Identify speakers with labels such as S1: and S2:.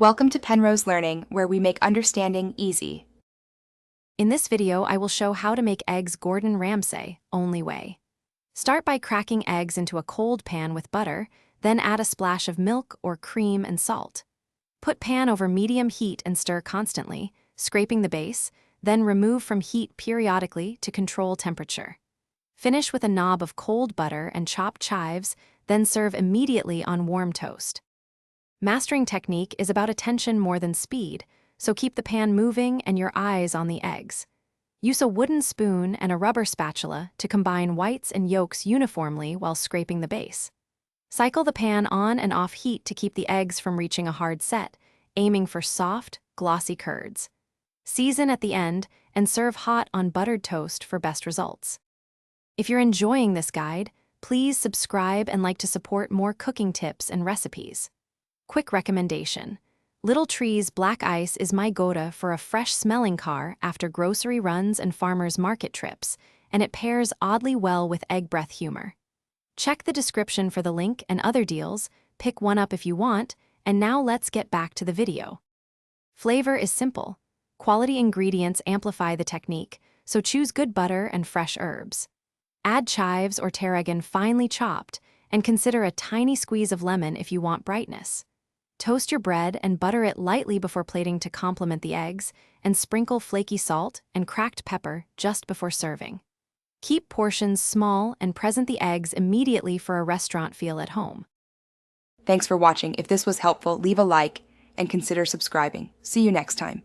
S1: Welcome to Penrose Learning, where we make understanding easy.
S2: In this video, I will show how to make eggs Gordon Ramsay, only way. Start by cracking eggs into a cold pan with butter, then add a splash of milk or cream and salt. Put pan over medium heat and stir constantly, scraping the base, then remove from heat periodically to control temperature. Finish with a knob of cold butter and chopped chives, then serve immediately on warm toast. Mastering technique is about attention more than speed, so keep the pan moving and your eyes on the eggs. Use a wooden spoon and a rubber spatula to combine whites and yolks uniformly while scraping the base. Cycle the pan on and off heat to keep the eggs from reaching a hard set, aiming for soft, glossy curds. Season at the end and serve hot on buttered toast for best results. If you're enjoying this guide, please subscribe and like to support more cooking tips and recipes. Quick recommendation. Little Tree's black ice is my go-to for a fresh-smelling car after grocery runs and farmers market trips, and it pairs oddly well with egg breath humor. Check the description for the link and other deals, pick one up if you want, and now let's get back to the video. Flavor is simple. Quality ingredients amplify the technique, so choose good butter and fresh herbs. Add chives or tarragon finely chopped, and consider a tiny squeeze of lemon if you want brightness. Toast your bread and butter it lightly before plating to complement the eggs, and sprinkle flaky salt and cracked pepper just before serving. Keep portions small and present the eggs immediately for a restaurant feel at home.
S1: Thanks for watching. If this was helpful, leave a like and consider subscribing. See you next time.